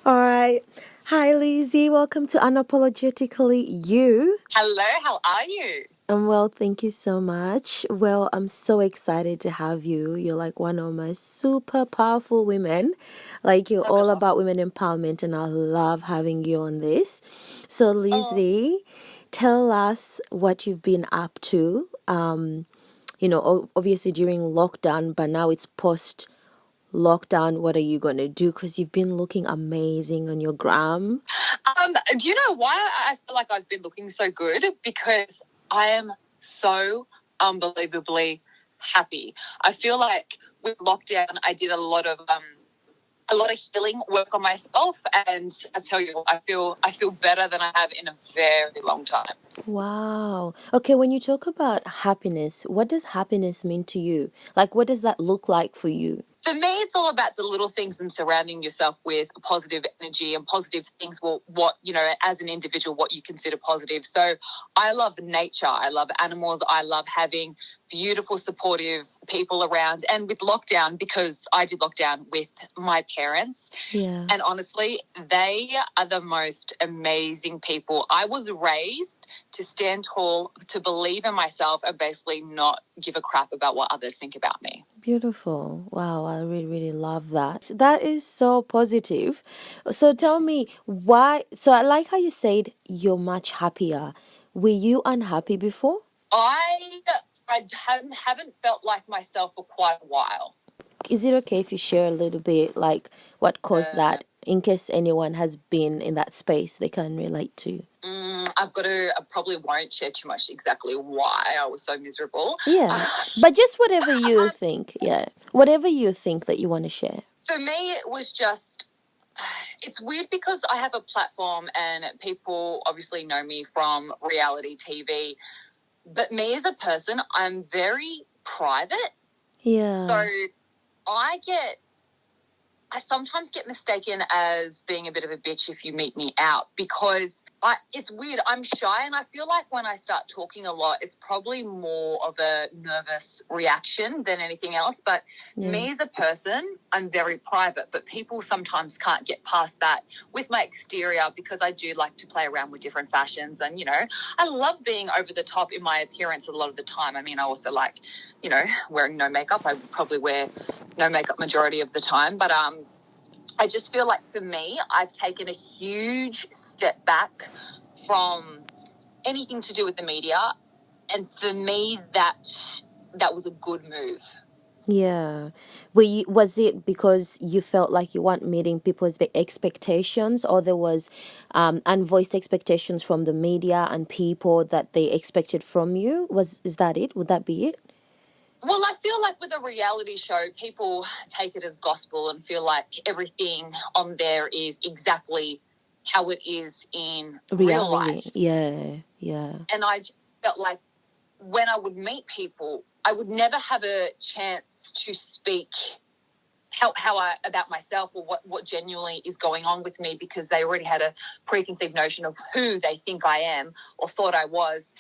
All right. Hi, Lizzie. Welcome to Unapologetically You. Hello, how are you? I'm well, thank you so much. Well, I'm so excited to have you. You're like one of my super powerful women. Like, you're all Sobinoff. about women empowerment, and I love having you on this. So, Oh, Lizzie, tell us what you've been up to. Obviously during lockdown, but now it's post lockdown. What are you going to do? Because you've been looking amazing on your gram. do you know why I feel like I've been looking so good? Because I am so unbelievably happy. I feel like with lockdown, I did a lot of healing work on myself, and I tell you, I feel better than I have in a very long time. Wow. Okay, when you talk about happiness, what does happiness mean to you? Like, what does that look like for you? For me, it's all about the little things and surrounding yourself with positive energy and positive things. Well, as an individual, what you consider positive. So I love nature. I love animals. I love having beautiful, supportive people around. And with lockdown, because I did lockdown with my parents, Yeah. and honestly, they are the most amazing people. I was raised to stand tall, to believe in myself, and basically not give a crap about what others think about me. Beautiful. Wow, I really, really love that. That is so positive. So tell me why. So I like how you said you're much happier. Were you unhappy before? I haven't felt like myself for quite a while. Is it okay if you share a little bit, like what caused Uh, that, in case anyone has been in that space they can relate to? I probably won't share too much exactly why I was so miserable. Yeah, but just whatever you think. Yeah, whatever you think that you want to share. For me, it was just, it's weird because I have a platform and people obviously know me from reality TV. But me as a person, I'm very private. Yeah. So I sometimes get mistaken as being a bit of a bitch if you meet me out, because it's weird. I'm shy, and I feel like when I start talking a lot, it's probably more of a nervous reaction than anything else. But me as a person, I'm very private, but people sometimes can't get past that with my exterior, because I do like to play around with different fashions. And, I love being over the top in my appearance a lot of the time. I mean, I also like, wearing no makeup. I would probably wear no makeup majority of the time. But I just feel like for me, I've taken a huge step back from anything to do with the media. And for me, that was a good move. Yeah. Was it because you felt like you weren't meeting people's expectations, or there was unvoiced expectations from the media and people that they expected from you? Is that it? Would that be it? Well, I feel like with a reality show, people take it as gospel and feel like everything on there is exactly how it is in real life. Yeah, yeah. And I just felt like when I would meet people, I would never have a chance to speak about myself, or what genuinely is going on with me, because they already had a preconceived notion of who they think I am or thought I was.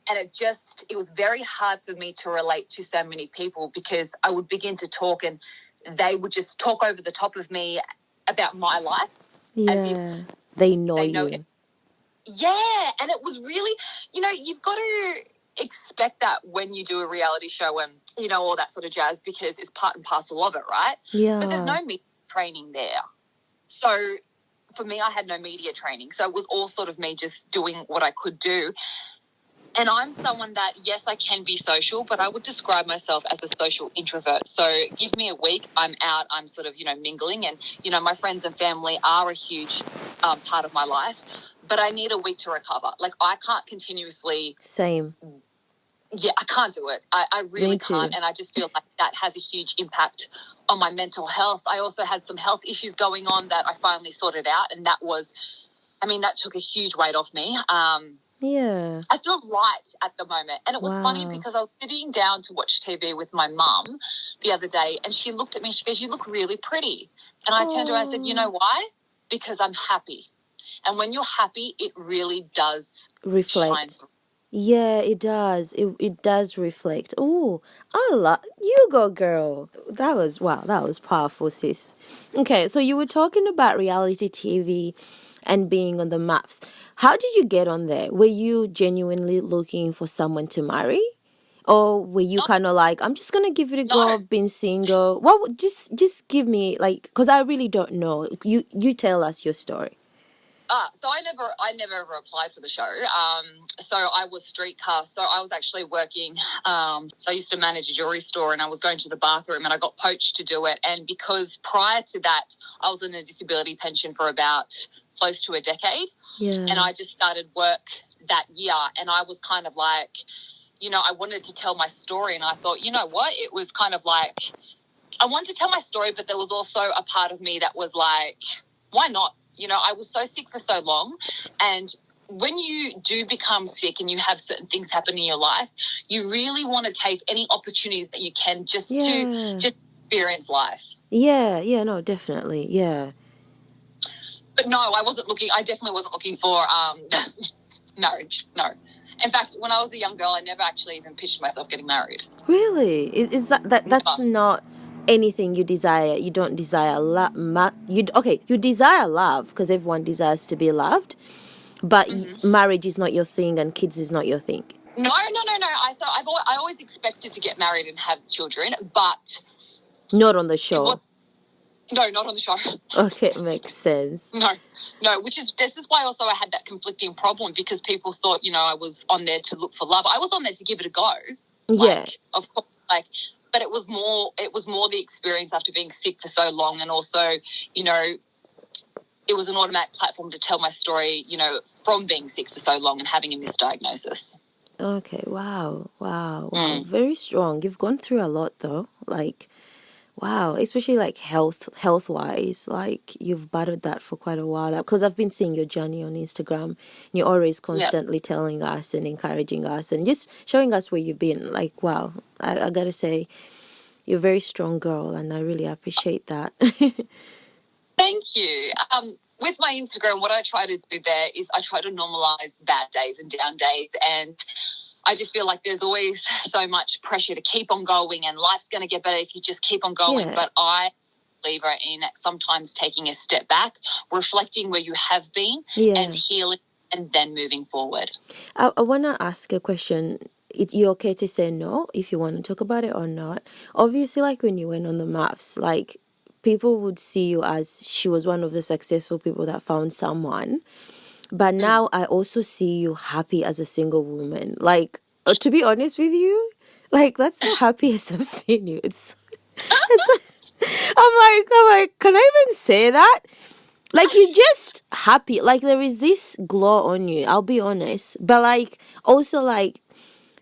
And it was very hard for me to relate to so many people, because I would begin to talk and they would just talk over the top of me about my life. Yeah. As if they know they know you. Yeah, and it was really, you've got to expect that when you do a reality show and, all that sort of jazz, because it's part and parcel of it, right? Yeah. But there's no media training there. So for me, I had no media training. So it was all sort of me just doing what I could do. And I'm someone that, yes, I can be social, but I would describe myself as a social introvert. So give me a week, I'm out, I'm sort of, mingling. And, my friends and family are a huge part of my life. But I need a week to recover. Like, I can't continuously. Same. Yeah, I can't do it. I really can't. And I just feel like that has a huge impact on my mental health. I also had some health issues going on that I finally sorted out. And that took a huge weight off me. Yeah. I feel light at the moment. And it was funny because I was sitting down to watch TV with my mum the other day, and she looked at me, she goes, "You look really pretty." And I turned to her and I said, "You know why? Because I'm happy." And when you're happy, it really does reflect. shine through. Yeah, it does. It does reflect. Oh, I love you, go girl. That was wow. That was powerful, sis. Okay, so you were talking about reality TV and being on the maps. How did you get on there? Were you genuinely looking for someone to marry, or were you No, kind of like, I'm just gonna give it a go no. of being single? Just give me like, because I really don't know. You tell us your story. So I never ever applied for the show. So I was street cast. So I was actually working. So I used to manage a jewelry store, and I was going to the bathroom, and I got poached to do it. And because prior to that, I was in a disability pension for about close to a decade, Yeah. and I just started work that year, and I was kind of like, I wanted to tell my story, and I thought, you know what? It was kind of like I wanted to tell my story, but there was also a part of me that was like, why not? I was so sick for so long. And when you do become sick and you have certain things happen in your life, you really want to take any opportunity that you can just to Yeah. just experience life. Yeah, no, definitely. Yeah. But no, I wasn't looking. I definitely wasn't looking for marriage. No. In fact, when I was a young girl, I never actually even pictured myself getting married. Really? Is that's Never. not anything you desire? You don't desire love. You desire love because everyone desires to be loved, but marriage is not your thing, and kids is not your thing. No. I always expected to get married and have children, but Not on the it was show. no, not on the show. Okay, makes sense. No. This is why also I had that conflicting problem because people thought I was on there to look for love. I was on there to give it a go. Yeah. Of course, but it was more the experience after being sick for so long, and also it was an automatic platform to tell my story. From being sick for so long and having a misdiagnosis. Okay. Wow. Very strong. You've gone through a lot though. Like, wow, especially like health wise, like you've battled that for quite a while. Because I've been seeing your journey on Instagram, and you're always constantly telling us and encouraging us and just showing us where you've been. Like, wow, I gotta say, you're a very strong girl, and I really appreciate that. Thank you. With my Instagram, what I try to do there is I try to normalize bad days and down days. And I just feel like there's always so much pressure to keep on going, and life's going to get better if you just keep on going. Yeah. But I believe in sometimes taking a step back, reflecting where you have been, and healing, and then moving forward. I want to ask a question. You okay to say no if you want to talk about it or not? Obviously, like when you went on the maps, like people would see you as she was one of the successful people that found someone. But now I also see you happy as a single woman. Like, to be honest with you, like that's the happiest I've seen you. It's I'm like, can I even say that? Like you're just happy. Like there is this glow on you. I'll be honest, but like also like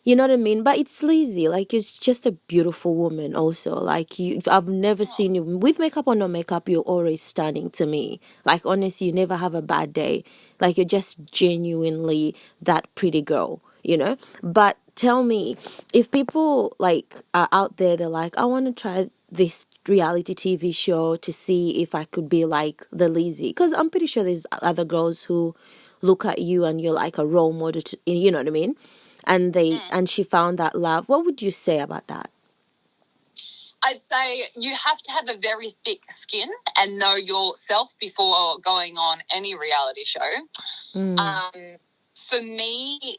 you know what I mean? But it's Lizzie. Like you're just a beautiful woman. Also, like I've never seen you with makeup or no makeup. You're always stunning to me. Like honestly, you never have a bad day. Like you're just genuinely that pretty girl. But tell me, if people like are out there, they're like, I want to try this reality TV show to see if I could be like the Lizzie, because I'm pretty sure there's other girls who look at you and you're like a role model. You know what I mean? And she found that love. What would you say about that? I'd say you have to have a very thick skin and know yourself before going on any reality show. For me,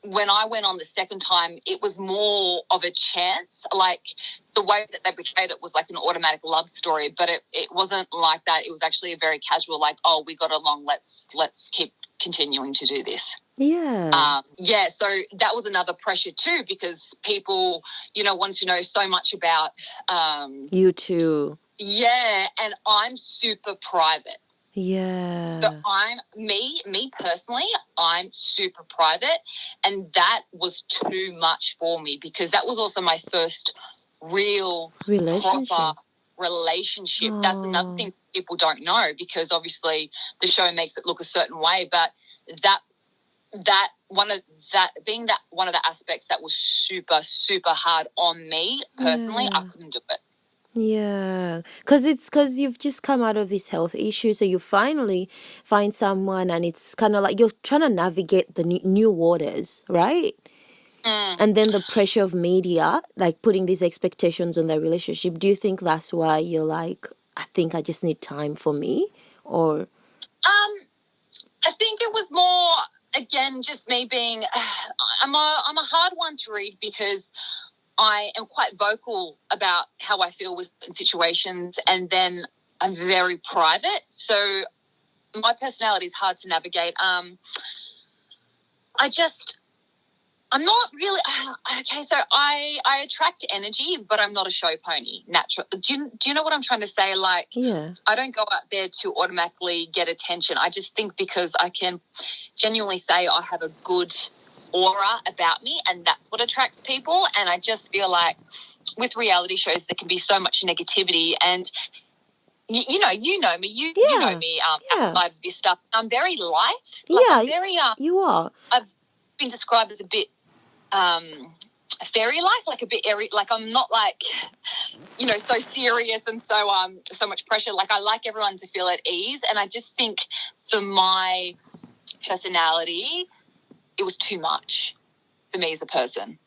when I went on the second time, it was more of a chance. Like the way that they portrayed it was like an automatic love story, but it wasn't like that. It was actually a very casual, like, oh, we got along. Let's keep continuing to do this. Yeah. So that was another pressure too, because people, want to know so much about you too. Yeah, and I'm super private. Yeah. So me personally, I'm super private, and that was too much for me because that was also my first real proper relationship. Aww. That's another thing people don't know, because obviously the show makes it look a certain way, but that one of the aspects that was super, super hard on me personally, I couldn't do it. Yeah, because you've just come out of this health issue, so you finally find someone, and it's kind of like you're trying to navigate the new waters, right? And then the pressure of media, like putting these expectations on their relationship. Do you think that's why you're like, I think I just need time for me, or? I think it was more, again, just me being, I'm a hard one to read because I am quite vocal about how I feel with certain situations, and then I'm very private. So my personality is hard to navigate. I'm not really okay. So I attract energy, but I'm not a show pony. Natural. Do you know what I'm trying to say? Like, Yeah. I don't go out there to automatically get attention. I just think because I can genuinely say I have a good aura about me, and that's what attracts people. And I just feel like with reality shows there can be so much negativity, and you know me, you know me outside of this stuff. I'm very light. Like, I'm very you are. I've been described as a bit fairy-like, like a bit airy. Like, I'm not like, so serious and so much pressure. Like, I like everyone to feel at ease, and I just think for my personality, it was too much for me as a person.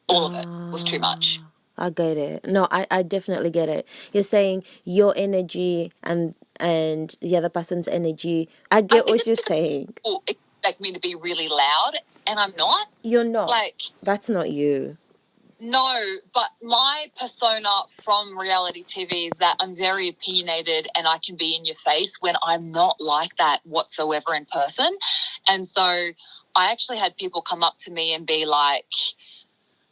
All of it was too much. I get it. No, I definitely get it. You're saying your energy and the other person's energy. I get what you're saying. People expect me to be really loud, and I'm not. You're not. Like, that's not you. No, but my persona from reality TV is that I'm very opinionated and I can be in your face when I'm not like that whatsoever in person. And so I actually had people come up to me and be like,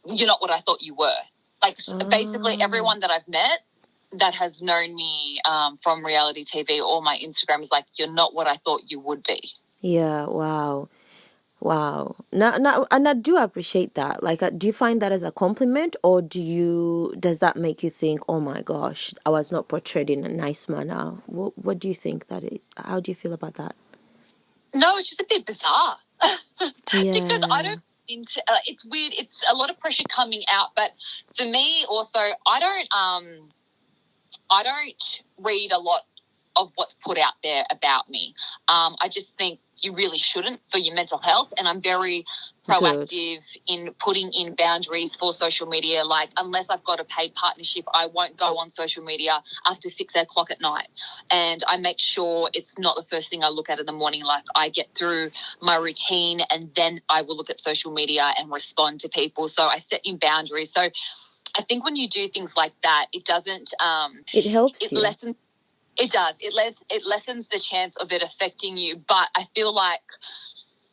you're not what I thought you were. Like, basically everyone that I've met that has known me from reality TV or my Instagram is like, you're not what I thought you would be. Yeah, wow. Now, and I do appreciate that. Like, do you find that as a compliment, or does that make you think, oh my gosh, I was not portrayed in a nice manner? What do you think that is? How do you feel about that? No, it's just a bit bizarre. Because I don't it's weird. It's a lot of pressure coming out, but for me also, I don't read a lot of what's put out there about me. I just think you really shouldn't for your mental health, and I'm very proactive in putting in boundaries for social media. Like, unless I've got a paid partnership, I won't go on social media after 6 o'clock at night, and I make sure it's not the first thing I look at in the morning. Like, I get through my routine and then I will look at social media and respond to people. So I set in boundaries. So I think when you do things like that, it doesn't it helps you. It does. It lessens the chance of it affecting you. But I feel like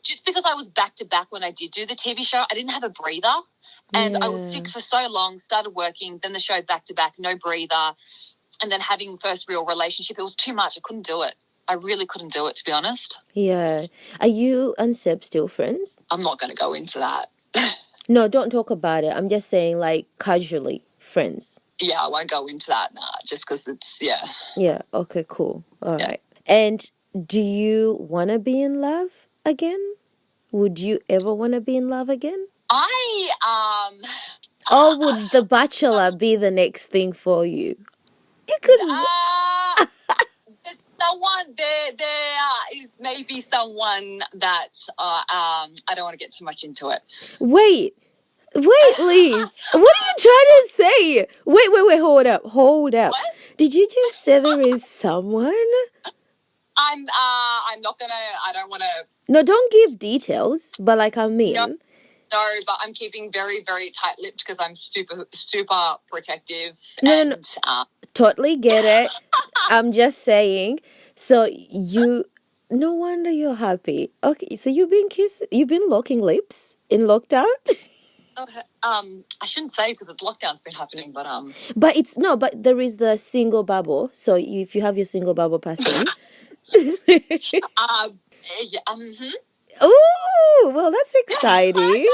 just because I was back to back when I did do the TV show, I didn't have a breather. And I was sick for so long, started working, then the show back to back, no breather. And then having first real relationship, it was too much. I couldn't do it. I really couldn't do it, to be honest. Yeah. Are you and Seb still friends? I'm not going to go into that. No, don't talk about it. I'm just saying, like, casually friends. Yeah, I won't go into that, just because it's, Yeah, okay, cool. All right. And do you want to be in love again? Would you ever want to be in love again? Or would The Bachelor be the next thing for you? You could... there's someone, there is maybe someone that, I don't want to get too much into it. Wait, Liz. What are you trying to say? Wait, hold up. What? Did you just say there is someone? I'm not gonna, I don't want to. No, don't give details, but like, I mean. No, but I'm keeping very, very tight-lipped because I'm super, super protective. No. Totally get it. I'm just saying. So no wonder you're happy. Okay, so you've been locking lips in lockdown? I shouldn't say because the lockdown's been happening, but but there is the single bubble. So if you have your single bubble person. Oh, well, that's exciting. I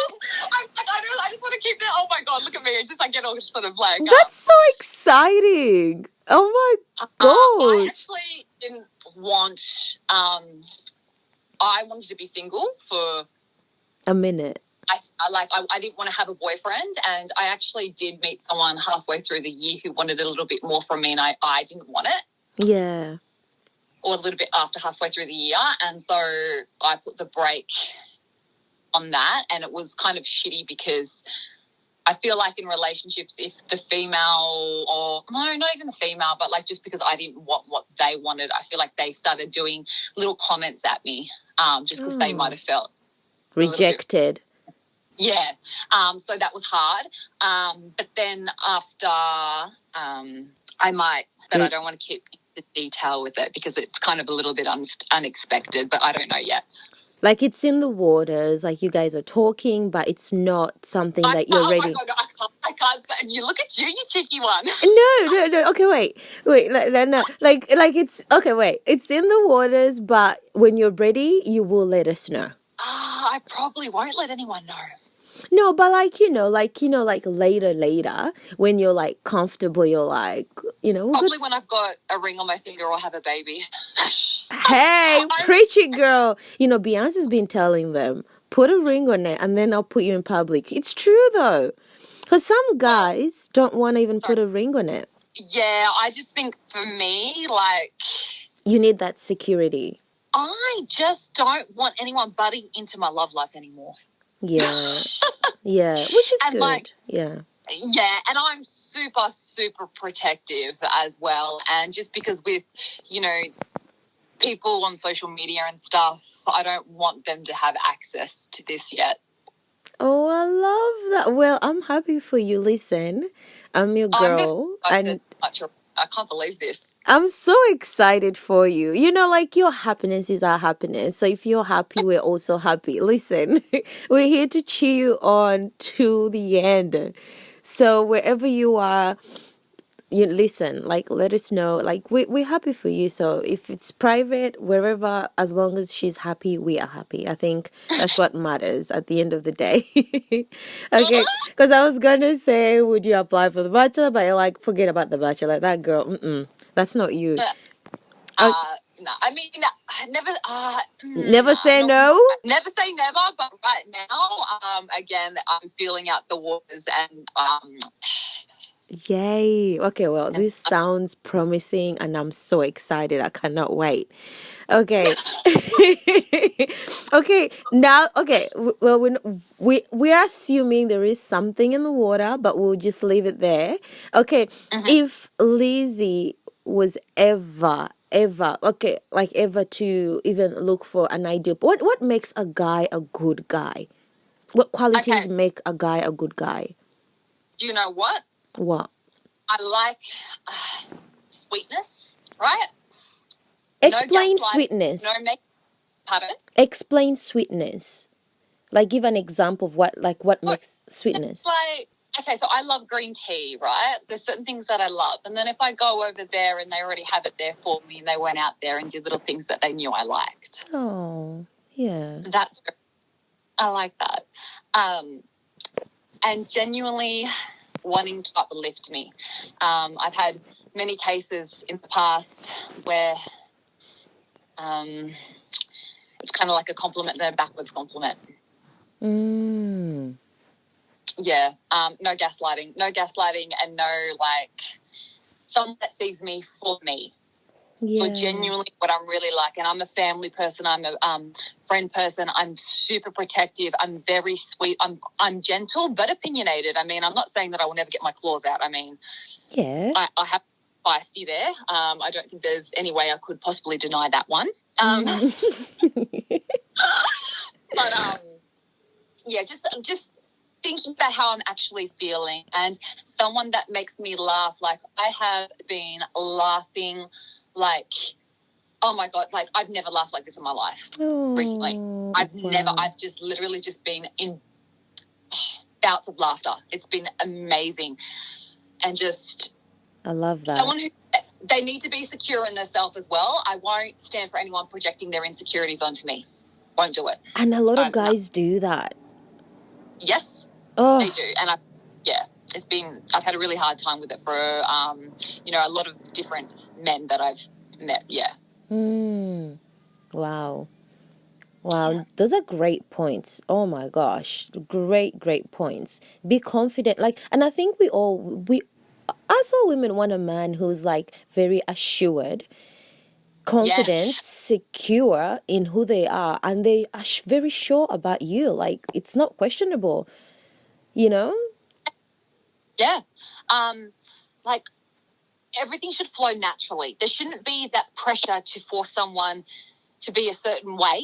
just want to keep that. Oh my God, look at me! I get all sort of like. That's so exciting! Oh my God! I actually didn't want. I wanted to be single for a minute. I didn't want to have a boyfriend, and I actually did meet someone halfway through the year who wanted a little bit more from me, and I didn't want it. Yeah. Or a little bit after halfway through the year, and so I put the brake on that, and it was kind of shitty because I feel like in relationships, if the female, or no, not even the female, but like just because I didn't want what they wanted, I feel like they started doing little comments at me, just because they might have felt rejected. Yeah. So that was hard. But then after, I might, but I don't want to keep the detail with it because it's kind of a little bit unexpected, but I don't know yet. Like it's in the waters, like you guys are talking, but it's not something that you're ready. Oh my God, I can't say. You look at you cheeky one. No. Okay, wait. No. Like it's okay. Wait, it's in the waters, but when you're ready, you will let us know. I probably won't let anyone know. No, but like later when you're like comfortable, you're like probably when I've got a ring on my finger or have a baby. Hey, preach it, girl. Beyonce's been telling them, put a ring on it and then I'll put you in public. It's true, though. Because some guys don't want to even put a ring on it. Yeah, I just think for me, like... You need that security. I just don't want anyone butting into my love life anymore. Yeah. Yeah, which is and good. Like, yeah. Yeah, and I'm super, super protective as well. And just because with, people on social media and stuff, I don't want them to have access to this yet. Oh, I love that. Well, I'm happy for you. Listen, I'm your girl. I can't believe this. I'm so excited for you. Like your happiness is our happiness. So if you're happy, we're also happy. Listen, we're here to cheer you on to the end. So wherever you are, you listen, like let us know. Like we're happy for you. So if it's private, wherever, as long as she's happy, we are happy. I think that's what matters at the end of the day. Okay, because I was gonna say, would you apply for the Bachelor? But you're like, forget about the Bachelor. That girl, that's not you. No, I mean, never. Never say no. Never say never. But right now, again, I'm feeling out the waters, and Yay. Okay, well, this sounds promising and I'm so excited. I cannot wait. Okay. Okay, now, okay, well, we're assuming there is something in the water, but we'll just leave it there. Okay, if Lizzie was ever to even look for an ideal, what makes a guy a good guy? What qualities make a guy a good guy? Do you know what? What? I like sweetness, right? Explain sweetness. Pardon? Explain sweetness. Like, give an example of what makes sweetness. Okay, so I love green tea, right? There's certain things that I love. And then if I go over there and they already have it there for me and they went out there and did little things that they knew I liked. Oh, yeah. I like that. And genuinely wanting to uplift me. I've had many cases in the past where it's kind of like a compliment and a backwards compliment. Yeah. No gaslighting, and no someone that sees me for me. Yeah. For genuinely what I'm really like. And I'm a family person. I'm a friend person. I'm super protective. I'm very sweet. I'm gentle but opinionated. I mean, I'm not saying that I will never get my claws out. I mean, yeah, I have feisty there. I don't think there's any way I could possibly deny that one. But yeah, just thinking about how I'm actually feeling, and someone that makes me laugh. Like, I have been laughing oh my God, I've never laughed like this in my life recently. I've just literally just been in bouts of laughter. It's been amazing. And just... I love that. Someone they need to be secure in themselves as well. I won't stand for anyone projecting their insecurities onto me. Won't do it. And a lot of guys do that. Yes, they do. And I've had a really hard time with it for, a lot of different men that I've met. Yeah. Wow. Wow, those are great points. Oh my gosh, great points. Be confident, like, and I think we as all women want a man who's like very assured, confident, Yes. secure in who they are, and they are very sure about you. Like, it's not questionable, you know? Yeah. Like everything should flow naturally. There shouldn't be that pressure to force someone to be a certain way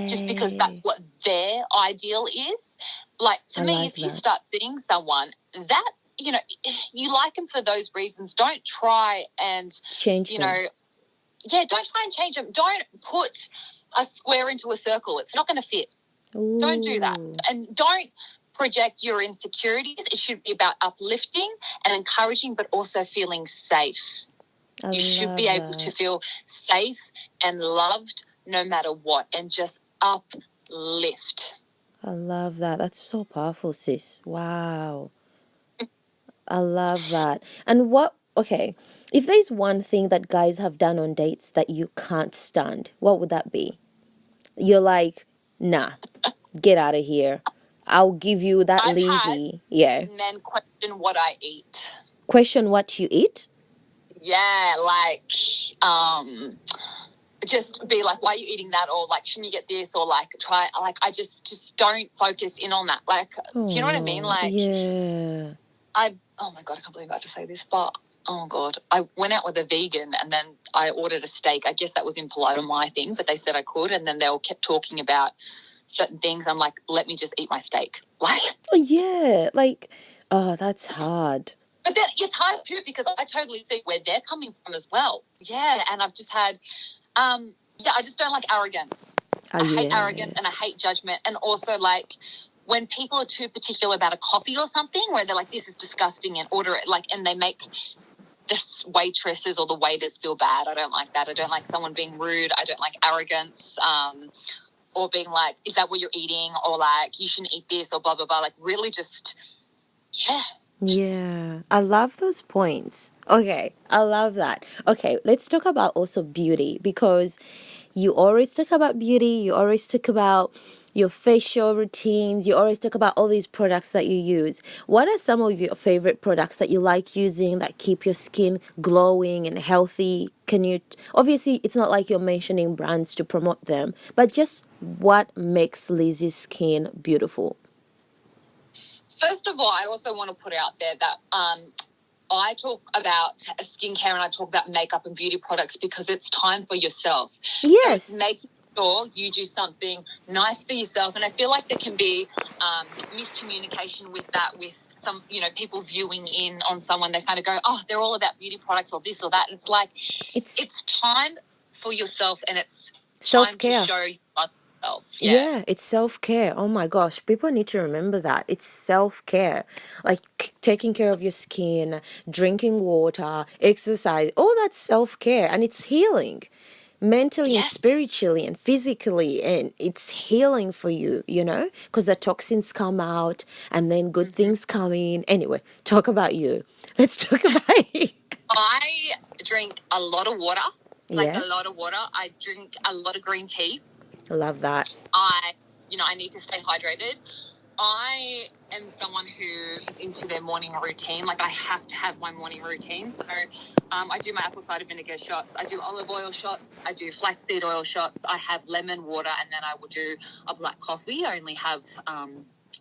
just because that's Yeah, what their ideal is. Like, to I me, like if you that. start seeing someone that, you like them for those reasons, don't try and, Change you them. know, don't try and change them. Don't put a square into a circle. It's not going to fit. Don't do that. Ooh, And don't project your insecurities. It should be about uplifting and encouraging, but also feeling safe. I You should be love able to that. feel safe and loved no matter what, and just uplift. I love that. That's so powerful, sis. Wow. I love that. And okay, if there's one thing that guys have done on dates that you can't stand, what would that be? You're like, nah, get out of here. I'll give you that I've had Lizzie. Yeah. men question what I eat. Question what you eat? Yeah, like, just be like, why are you eating that? Or like, shouldn't you get this? Or like, try, like, I just don't focus in on that. Like, do you know what I mean? Oh, Like, yeah. oh my God, I can't believe I had to say this, but oh God, I went out with a vegan and then I ordered a steak. I guess that was impolite on my thing, but they said I could. And then they all kept talking about certain things. I'm like, let me just eat my steak. Like, Oh, yeah. Like, oh, that's hard. but then it's hard too because I totally see where they're coming from as well. Yeah. And I've just had, I just don't like arrogance. Ah, I hate arrogance and I yes. hate judgment. And also, like, when people are too particular about a coffee or something, where they're like, this is disgusting, and order it, like, and they make the waitresses or the waiters feel bad. I don't like that. I don't like someone being rude. I don't like arrogance, or being like, is that what you're eating? Or like, you shouldn't eat this, or blah, blah, blah. Like, really just, yeah. Yeah, I love those points. Okay, I love that. Okay, let's talk about also beauty because you always talk about beauty, you always talk about your facial routines, you always talk about all these products that you use. What are some of your favorite products that you like using that keep your skin glowing and healthy? Can you, obviously, it's not like you're mentioning brands to promote them, but just what makes Lizzie's skin beautiful? First of all, I also want to put out there that I talk about skincare and I talk about makeup and beauty products because it's time for yourself. So it's Yes. making sure you do something nice for yourself. And I feel like there can be miscommunication with that, with some, people viewing in on someone. They kind of go, oh, they're all about beauty products or this or that. And it's like, It's it's time for yourself and it's time to self-care. show you love yourself. Yeah. Yeah, it's self-care. Oh my gosh, people need to remember that. It's self-care. Like taking care of your skin, drinking water, exercise, all that's self-care and it's healing. Mentally and Yes. spiritually and physically, and it's healing for you, because the toxins come out and then good Mm-hmm. things come in. Anyway, talk about you. Let's talk about you. I drink a lot of water, like Yeah, a lot of water. I drink a lot of green tea. love that. I need to stay hydrated. I am someone who is into their morning routine. Like, I have to have my morning routine. So I do my apple cider vinegar shots. I do olive oil shots. I do flaxseed oil shots. I have lemon water, and then I will do a black coffee. I only have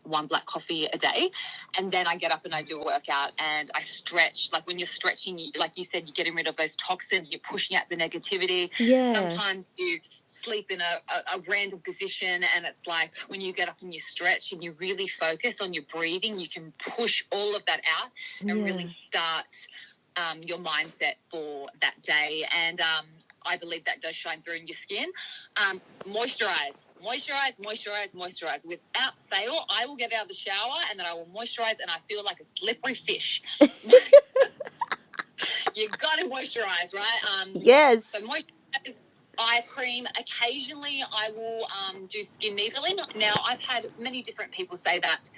one black coffee a day, and then I get up and I do a workout and I stretch. Like, when you're stretching, like you said, you're getting rid of those toxins, you're pushing out the negativity. Yeah. Sometimes you sleep in a random position, and it's like when you get up and you stretch and you really focus on your breathing, you can push all of that out and really start your mindset for that day. And I believe that does shine through in your skin. Moisturize. Moisturize, moisturize, moisturize. Without fail, I will get out of the shower and then I will moisturize and I feel like a slippery fish. You got to moisturize, right? Yes. So moisturize, eye cream. Occasionally, I will do skin needling. Now, I've had many different people say that,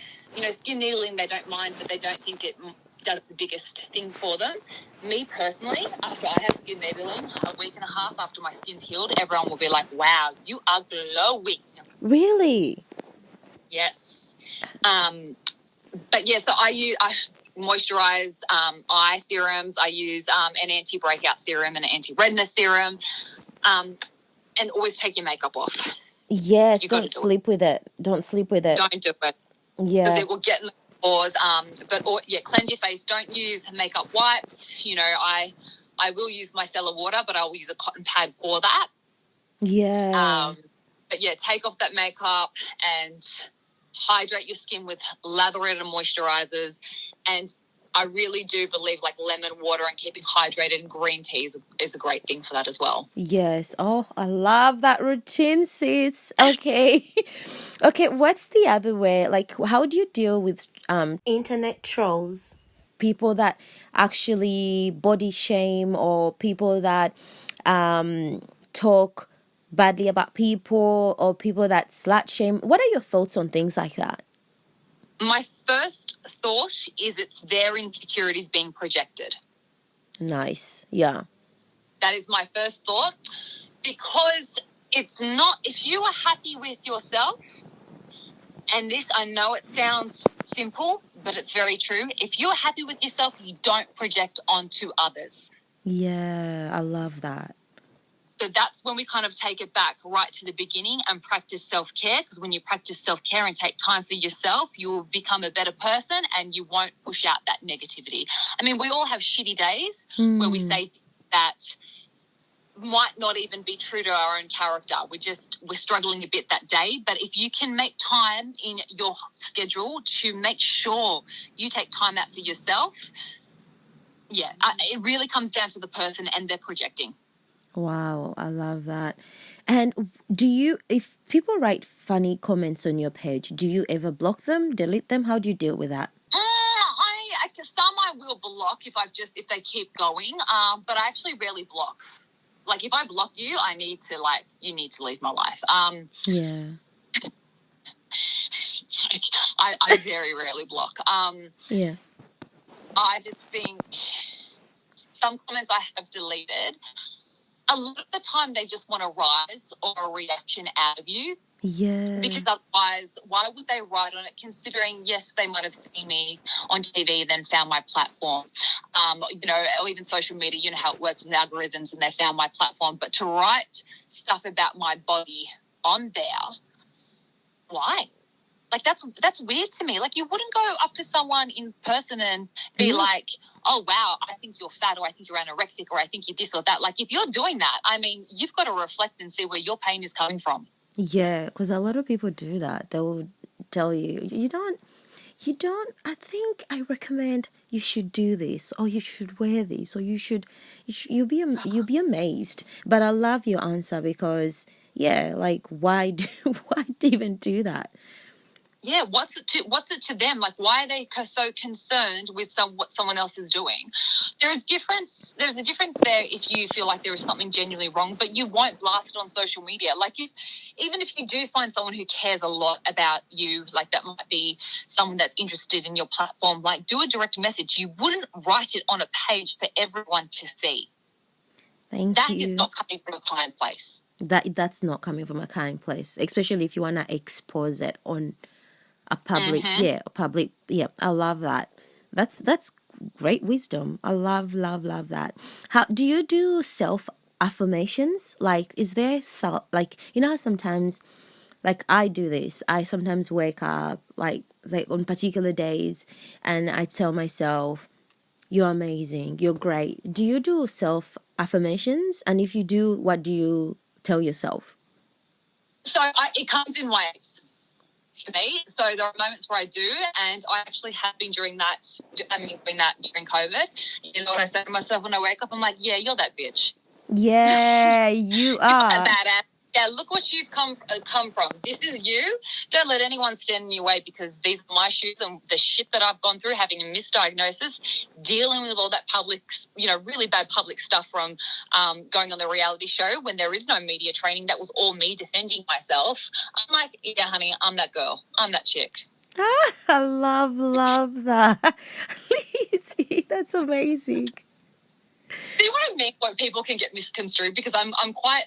skin needling they don't mind, but they don't think it does the biggest thing for them. Me personally, after I have skin needling, a week and a half after my skin's healed, everyone will be like, wow, you are glowing. Really? Yes. But yeah, so I moisturize eye serums. I use an anti-breakout serum and an anti-redness serum. And always take your makeup off. Yes, don't sleep with it. Don't sleep with it. Don't do it. Yeah. Because it will get in the pores. Cleanse your face. Don't use makeup wipes. You know, I will use micellar water, but I'll use a cotton pad for that. Yeah. But yeah, take off that makeup and hydrate your skin with lather-it and moisturizers. And I really do believe like lemon water and keeping hydrated and green tea is a great thing for that as well. Yes. Oh, I love that routine, sis. Okay. Okay, what's the other way? Like, how do you deal with internet trolls? People that actually body shame, or people that talk badly about people, or people that slut shame. What are your thoughts on things like that? My first thought is it's their insecurities being projected. Nice. Yeah. That is my first thought, because it's not, if you are happy with yourself, and this, I know it sounds simple, but it's very true. If you're happy with yourself, you don't project onto others. Yeah, I love that. So that's when we kind of take it back right to the beginning and practice self-care, because when you practice self-care and take time for yourself, you will become a better person and you won't push out that negativity. I mean, we all have shitty days where we say that might not even be true to our own character. We're struggling a bit that day. But if you can make time in your schedule to make sure you take time out for yourself, it really comes down to the person and their projecting. Wow, I love that. And if people write funny comments on your page, do you ever block them, delete them? How do you deal with that? Some I will block if they keep going. But I actually rarely block. Like, if I block you, you need to leave my life. Yeah. I very rarely block. Yeah. I just think some comments I have deleted. A lot of the time they just want a rise or a reaction out of you. Yeah. Because otherwise, why would they write on it, considering, yes, they might have seen me on TV, then found my platform, or even social media, you know how it works with algorithms, and they found my platform. But to write stuff about my body on there, why? Like, that's weird to me. Like, you wouldn't go up to someone in person and be like, oh, wow, I think you're fat, or I think you're anorexic, or I think you're this or that. Like, if you're doing that, I mean, you've got to reflect and see where your pain is coming from. Yeah, because a lot of people do that. They will tell you, you don't, I think I recommend you should do this, or you should wear this, or you'll be amazed. But I love your answer, because, yeah, like, why even do that? Yeah, what's it to them? Like, why are they so concerned with what someone else is doing? There's a difference there if you feel like there is something genuinely wrong, but you won't blast it on social media. Like, even if you do find someone who cares a lot about you, like that might be someone that's interested in your platform, like, do a direct message. You wouldn't write it on a page for everyone to see. Thank you. That is not coming from a kind place. That's not coming from a kind place, especially if you want to expose it on a public, I love that. That's great wisdom. I love that. How do you do self affirmations? Like, is there like, you know how sometimes, like, I do this, I sometimes wake up like on particular days, and I tell myself, you're amazing, you're great. Do you do self affirmations? And if you do, what do you tell yourself? So it comes in waves for me. So there are moments where I do, and I actually have been doing that during COVID. You know what I say to myself when I wake up? I'm like, yeah, you're that bitch. Yeah, you are. Badass. Yeah, look what you've come from. This is you. Don't let anyone stand in your way, because these are my shoes, and the shit that I've gone through, having a misdiagnosis, dealing with all that public, really bad public stuff from going on the reality show when there is no media training. That was all me defending myself. I'm like, yeah, honey, I'm that girl. I'm that chick. I love that. Lizzie, that's amazing. See what I mean? When people can get misconstrued, because I'm quite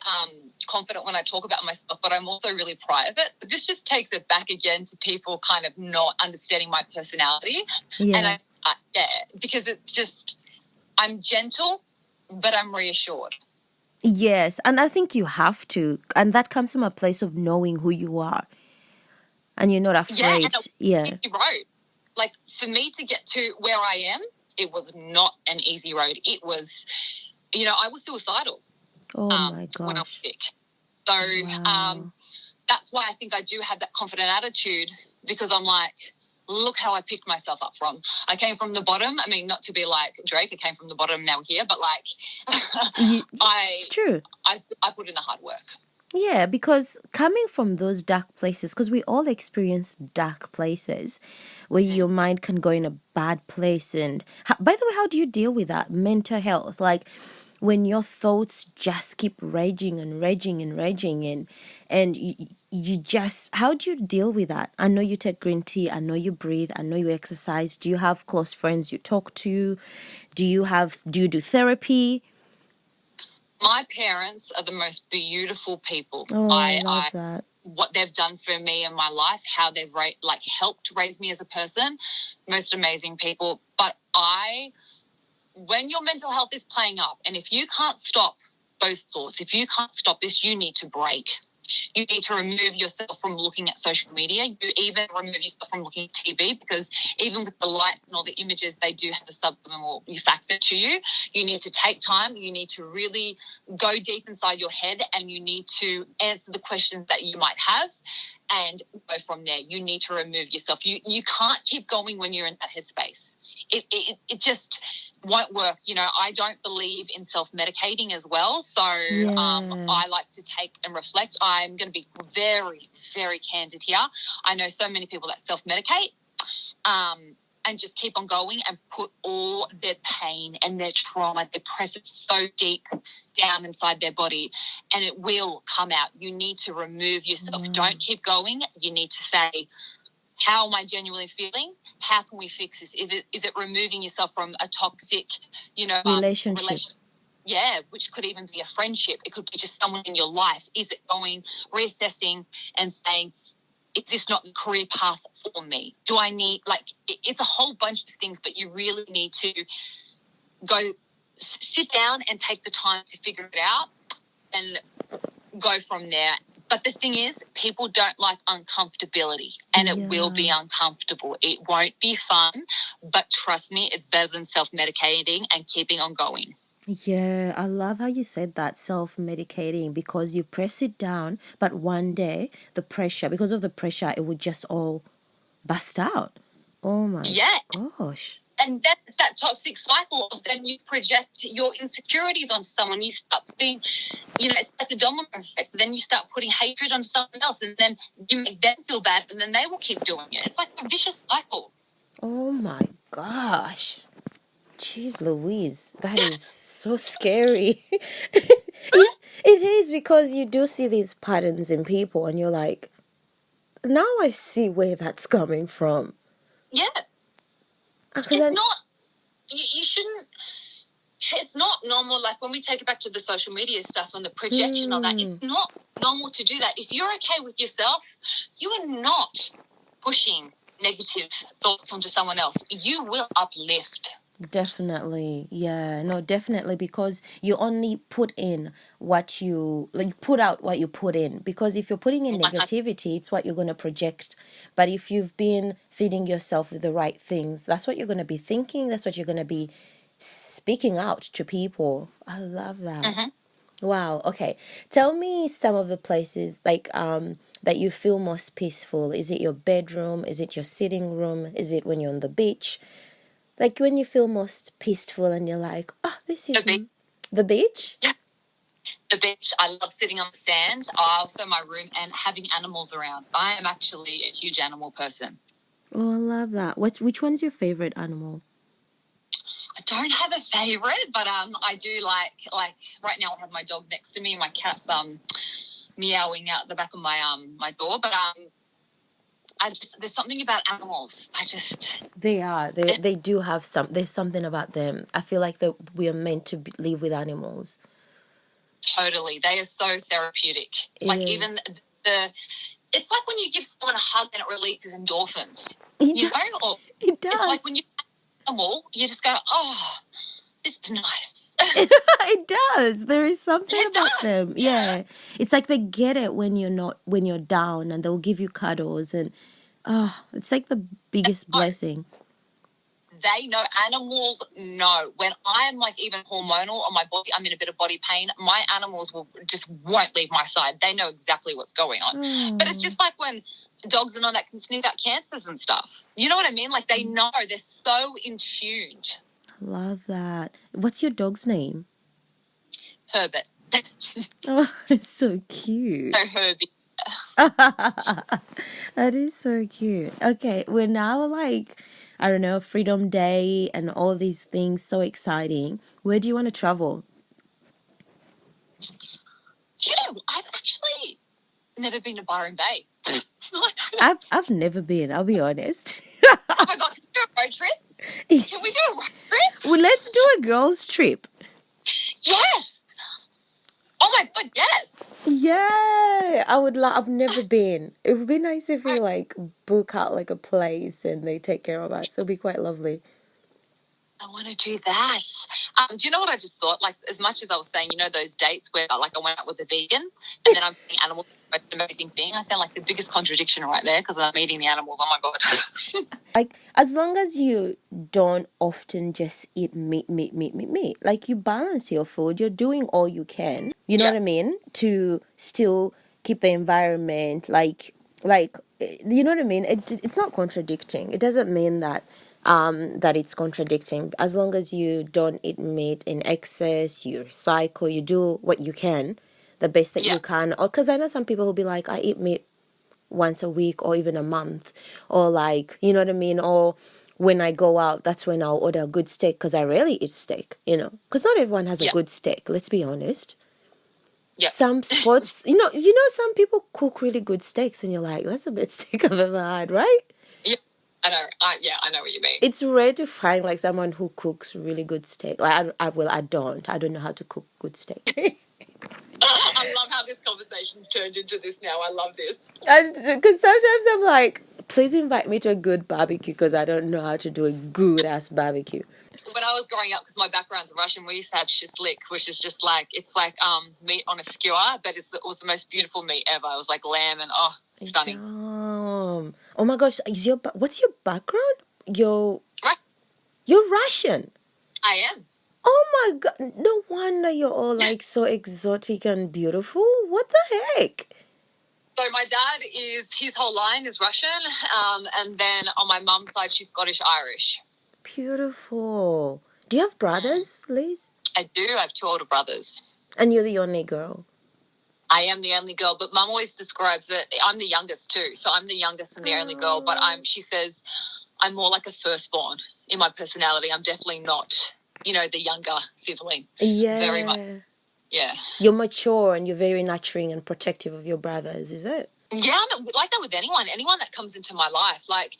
confident when I talk about myself, but I'm also really private. But this just takes it back again to people kind of not understanding my personality, and Yeah. because it's just I'm gentle, but I'm reassured. Yes, and I think you have to, and that comes from a place of knowing who you are, and you're not Yeah, afraid. and it Yeah. was an easy road. Like for me to get to where I am, it was not an easy road. It was, I was suicidal Oh my when I was gosh. sick. So Wow. that's why I think I do have that confident attitude, because I'm like, look how I picked myself up from. I came from the bottom. I mean, not to be like Drake, I came from the bottom, now here, but like It's true. I put in the hard work. Yeah, because coming from those dark places, because we all experience dark places where your mind can go in a bad place. And by the way, how do you deal with that? Mental health, like when your thoughts just keep raging and raging and raging, and you just, how do you deal with that? I know you take green tea. I know you breathe. I know you exercise. Do you have close friends you talk to? Do you do therapy? My parents are the most beautiful people. Oh, I love that. What they've done for me in my life, how they've helped raise me as a person, most amazing people. But when your mental health is playing up, and if you can't stop those thoughts, if you can't stop this, you need to break. You need to remove yourself from looking at social media. You even remove yourself from looking at TV, because even with the lights and all the images, they do have a subliminal factor to you. You need to take time. You need to really go deep inside your head, and you need to answer the questions that you might have and go from there. You need to remove yourself. You can't keep going when you're in that headspace. It just won't work. I don't believe in self-medicating as well. So I like to take and reflect. I'm going to be very, very candid here. I know so many people that self-medicate and just keep on going and put all their pain and their trauma, they press it so deep down inside their body, and it will come out. You need to remove yourself. Don't keep going. You need to say, how am I genuinely feeling? How can we fix this? Is it removing yourself from a toxic, Relationship. Yeah, which could even be a friendship. It could be just someone in your life. Is it reassessing and saying, is this not the career path for me? Do I need, it's a whole bunch of things, but you really need to go sit down and take the time to figure it out and go from there. But the thing is, people don't like uncomfortability, and it will be uncomfortable. It won't be fun, but trust me, it's better than self-medicating and keeping on going. Yeah, I love how you said that, self-medicating, because you press it down, but one day because of the pressure, it would just all bust out. Oh my gosh. And that's that toxic cycle of then you project your insecurities on someone. You start putting, it's like the domino effect. Then you start putting hatred on someone else, and then you make them feel bad, and then they will keep doing it. It's like a vicious cycle. Oh my gosh. Jeez Louise, that is so scary. It is, because you do see these patterns in people and you're like, now I see where that's coming from. Yeah. You shouldn't, it's not normal. Like when we take it back to the social media stuff and the projection of that, it's not normal to do that. If you're okay with yourself, you are not pushing negative thoughts onto someone else. You will uplift. Definitely. Yeah, no, definitely, because you only put in what you put out what you put in, because if you're putting in negativity, it's what you're going to project. But if you've been feeding yourself with the right things, that's what you're going to be thinking, that's what you're going to be speaking out to people. I love that. Wow. Okay. Tell me some of the places that you feel most peaceful. Is it your bedroom? Is it your sitting room? Is it when you're on the beach? Like when you feel most peaceful and you're like, oh, this is the beach? Yeah. The beach. I love sitting on the sand. Also my room, and having animals around. I am actually a huge animal person. Oh, I love that. Which one's your favorite animal? I don't have a favorite, but I do like right now I have my dog next to me. My cat's meowing out the back of my door. But there's something about animals. They do have there's something about them. I feel like that we are meant to live with animals. Totally. They are so therapeutic. Even it's like when you give someone a hug and it releases endorphins. Or it does. It's like when you animal, you just go, oh, this is nice. It does. There is something about them. Yeah. It's like they get it when you're down, and they'll give you cuddles, and it's like the biggest blessing. They know, animals know. When I'm like even hormonal on my body, I'm in a bit of body pain, my animals won't leave my side. They know exactly what's going on. But it's just like when dogs and all that can sniff out cancers and stuff. You know what I mean? Like they know. They're so in tune. Love that. What's your dog's name? Herbert. Oh, it's so cute. So Herbie. That is so cute. Okay, we're now like, I don't know, Freedom Day and all these things, so exciting. Where do you want to travel? I've actually never been to Byron Bay. I've never been, I'll be honest. Oh my God, can we do a road trip? Can we do a road trip? Well, let's do a girls' trip. Yes. Oh my God, yes. Yeah, I've never been. It would be nice if we like book out like a place and they take care of us. It'll be quite lovely. I want to do that. Do you know what I just thought? Like, as much as I was saying, those dates where like I went out with a vegan and then I'm seeing animals, the most amazing thing. I sound like the biggest contradiction right there because I'm eating the animals. Oh my God. Like, as long as you don't often just eat meat, like you balance your food, you're doing all you can. You know what I mean? To still keep the environment like, you know what I mean? It's not contradicting. It doesn't mean that it's contradicting. As long as you don't eat meat in excess, you recycle, you do what you can, the best that you can. Because I know some people will be like, I eat meat once a week or even a month, or like, you know what I mean? Or when I go out, that's when I'll order a good steak, because I rarely eat steak, because not everyone has a good steak, let's be honest. Some spots, some people cook really good steaks and you're like, that's the best steak I've ever had, right? I know. I know what you mean. It's rare to find like someone who cooks really good steak. Like I don't know how to cook good steak. I love how this conversation's turned into this now. I love this. Because sometimes I'm like, please invite me to a good barbecue, because I don't know how to do a good ass barbecue. When I was growing up, because my background's Russian, we used to have shishlik, which is just like, it's like meat on a skewer, but it was the most beautiful meat ever. It was like lamb and stunning. Yum. Oh my gosh, what's your background? You're Russian. I am. Oh my God, no wonder you're all like so exotic and beautiful. What the heck? So my dad his whole line is Russian, and then on my mum's side, she's Scottish-Irish. Beautiful. Do you have brothers, Liz? I do. I have 2 older brothers. And you're the only girl? I am the only girl, but Mum always describes it. I'm the youngest too, so I'm the youngest and the only girl. But she says I'm more like a firstborn in my personality. I'm definitely not, the younger sibling. Yeah. Very much. Yeah. You're mature and you're very nurturing and protective of your brothers, is it? Yeah, I'm like that with anyone that comes into my life. Like,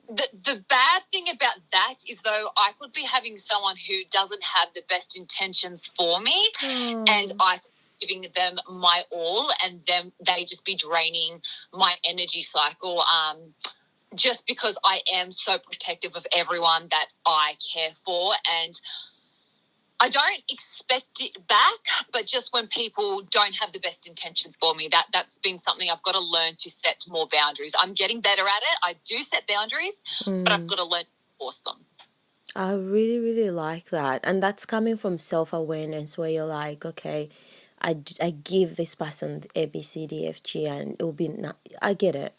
the bad thing about that is, though, I could be having someone who doesn't have the best intentions for me, and I giving them my all, and then they just be draining my energy cycle, just because I am so protective of everyone that I care for, and I don't expect it back, but just when people don't have the best intentions for me, that's been something I've got to learn to set more boundaries. I'm getting better at it. I do set boundaries, but I've got to learn to force them. I really, really like that. And that's coming from self-awareness, where you're like, okay, I give this person A, B, C, D, F, G, and it will be I get it.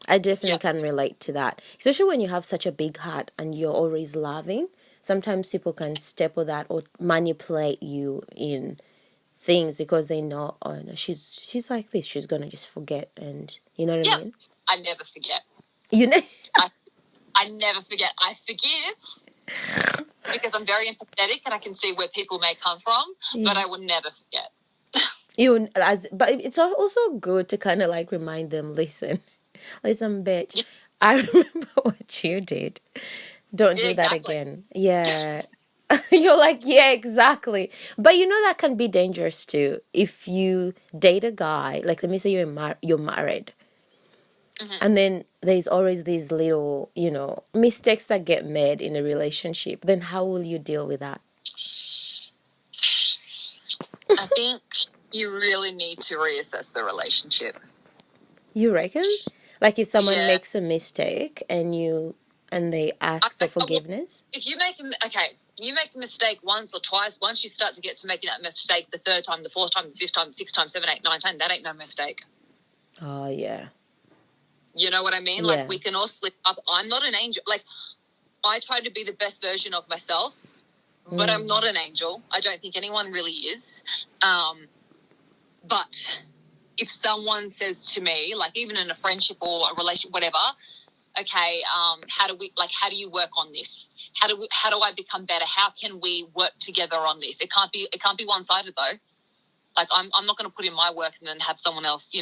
I definitely can relate to that. Especially when you have such a big heart and you're always loving. Sometimes people can step on that or manipulate you in things because they know, oh no, she's like this. She's gonna just forget, and you know what I mean. I never forget. I never forget. I forgive because I'm very empathetic and I can see where people may come from, but I will never forget. But it's also good to kind of like remind them, listen, bitch. I remember what you did. Don't Yeah, do that exactly. again. Yeah. You're like, yeah, exactly. But you know that can be dangerous too. If you date a guy, like let me say you're married, Hmm. and then there's always these little, mistakes that get made in a relationship. Then how will you deal with that? I think you really need to reassess the relationship. You reckon? Like if someone Yeah. makes a mistake and they ask for Well, forgiveness? if you make you make a mistake once or twice. Once you start to get to making that mistake the third time, the fourth time, the fifth time, the sixth time, 7, 8, 9, 10, that ain't no mistake. Oh yeah. You know what I mean? Like, Yeah. we can all slip up. I'm not an angel. Like, I try to be the best version of myself, but I'm not an angel. I don't think anyone really is. But if someone says to me, like even in a friendship or a relationship, whatever, okay, how do you work on this? How do I become better? How can we work together on this? It can't be one-sided though. Like, I'm not going to put in my work and then have someone else,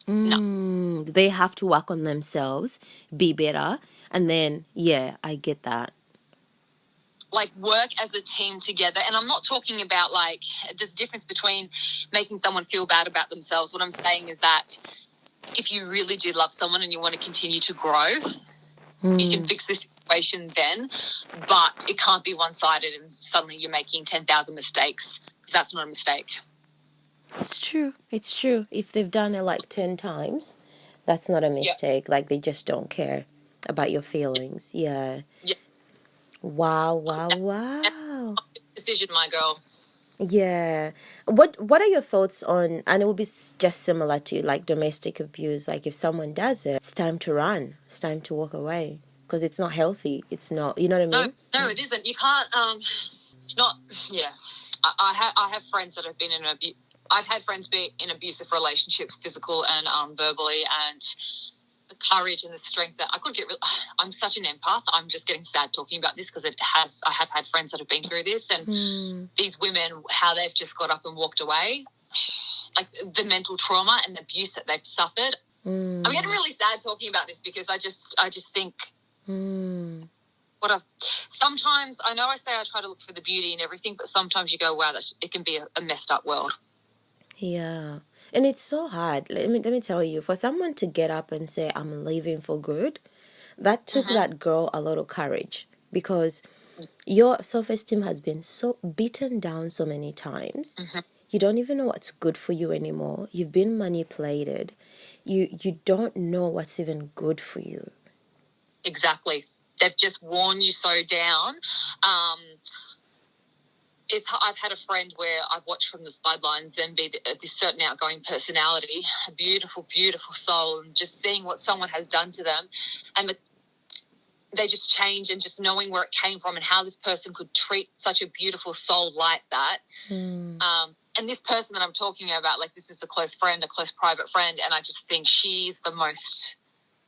no. They have to work on themselves, be better, and then yeah, I get that. Like, work as a team together. And I'm not talking about, like, there's a difference between making someone feel bad about themselves. What I'm saying is that if you really do love someone and you want to continue to grow, you can fix the situation then, but it can't be one-sided and suddenly you're making 10,000 mistakes, because that's not a mistake. It's true. It's true. If they've done it like 10 times, that's not a mistake. Like they just don't care about your feelings. Yeah. Yeah. Wow, wow, wow. Decision, my girl. Yeah. What are your thoughts on, and it will be just similar to like domestic abuse, like if someone does it, it's time to run. It's time to walk away because it's not healthy. It's not, you know what I mean? No, it isn't. You can't, not, yeah. I have friends that have been in I've had friends be in abusive relationships, physical and verbally, and the courage and the strength that I could get. I'm such an empath. I'm just getting sad talking about this because I have had friends that have been through this, and these women, how they've just got up and walked away, like the mental trauma and abuse that they've suffered. I'm getting really sad talking about this because I just think sometimes I know I say I try to look for the beauty in everything, but sometimes you go, wow, it can be a messed up world. Yeah. And it's so hard. Let me tell you, for someone to get up and say, I'm leaving for good, that took that girl a lot of courage because your self-esteem has been so beaten down so many times. You don't even know what's good for you anymore. You've been manipulated. You don't know what's even good for you. Exactly. They've just worn you so down. I've had a friend where I've watched from the sidelines them be this certain outgoing personality, a beautiful, beautiful soul, and just seeing what someone has done to them, and they just change, and just knowing where it came from and how this person could treat such a beautiful soul like that. And this person that I'm talking about, like, this is a close friend, a close private friend, and I just think she's the most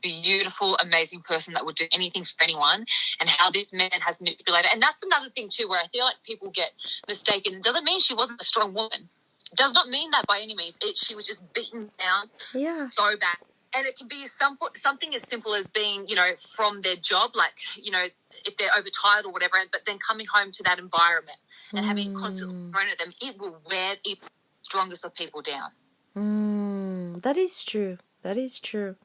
beautiful, amazing person that would do anything for anyone, and how this man has manipulated. And that's another thing too, where I feel like people get mistaken. It doesn't mean she wasn't a strong woman. It does not mean that by any means. She was just beaten down so bad. And it can be something as simple as being, from their job, like, if they're overtired or whatever, but then coming home to that environment and having constantly thrown at them, it will wear the strongest of people down. That is true. That is true.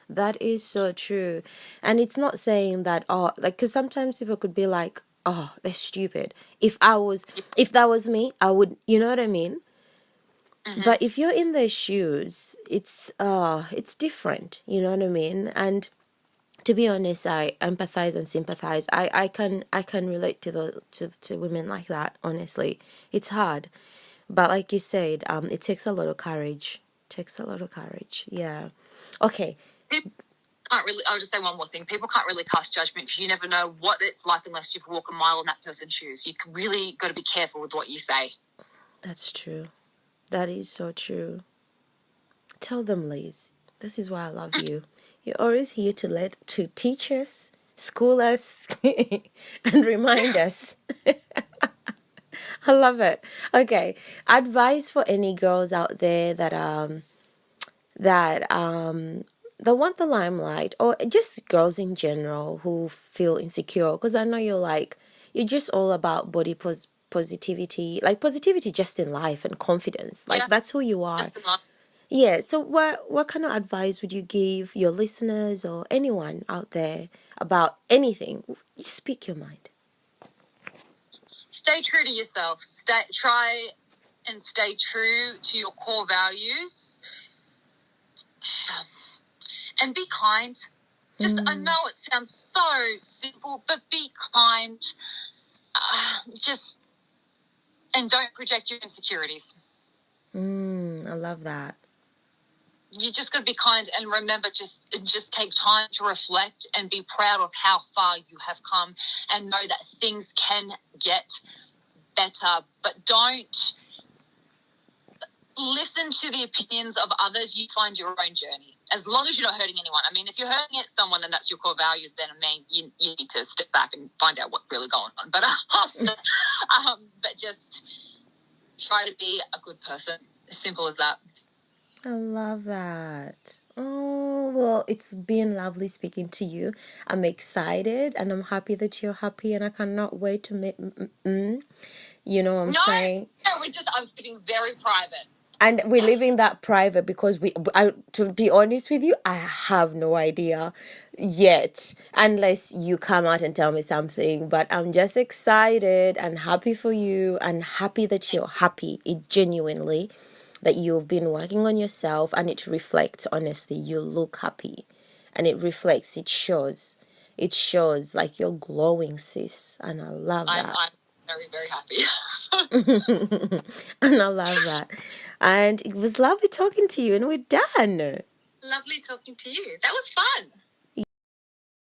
That is so true. And it's not saying that, because sometimes people could be like, oh, they're stupid. If that was me, I would, you know what I mean? But if you're in their shoes, it's different, you know what I mean? And to be honest, I empathize and sympathize. I can relate to women like that, honestly. It's hard. But like you said, it takes a lot of courage. Yeah. Okay. I'll just say one more thing. People can't really cast judgment because you never know what it's like unless you walk a mile in that person's shoes. You really got to be careful with what you say. That's true. That is so true. Tell them, Liz. This is why I love you. You're always here to teach us, school us, and remind us. I love it. Okay. Advice for any girls out there that that want the limelight, or just girls in general who feel insecure, because I know you're just all about body positivity, like positivity just in life and confidence. Like Yeah, that's who you are. just in life. Yeah. So what kind of advice would you give your listeners or anyone out there about anything? Speak your mind. Stay true to yourself. Try and stay true to your core values, and be kind. Just, I know it sounds so simple, but be kind. And don't project your insecurities. I love that. You just got to be kind, and remember, just take time to reflect and be proud of how far you have come, and know that things can get better, but don't listen to the opinions of others. You find your own journey, as long as you're not hurting anyone. I mean, if you're hurting someone and that's your core values, then I mean, you need to step back and find out what's really going on. But but just try to be a good person. As simple as that. I love that. Oh, well, it's been lovely speaking to you. I'm excited and I'm happy that you're happy, and I cannot wait to meet. You know what I'm saying? No, I'm keeping very private. And we're leaving that private because to be honest with you, I have no idea yet, unless you come out and tell me something. But I'm just excited and happy for you, and happy that you're happy, genuinely, that you've been working on yourself, and it reflects, honestly. You look happy, and it reflects, it shows like you're glowing, sis, and I love that. I'm very, very happy. And I love that. And it was lovely talking to you, and we're done. Lovely talking to you. That was fun.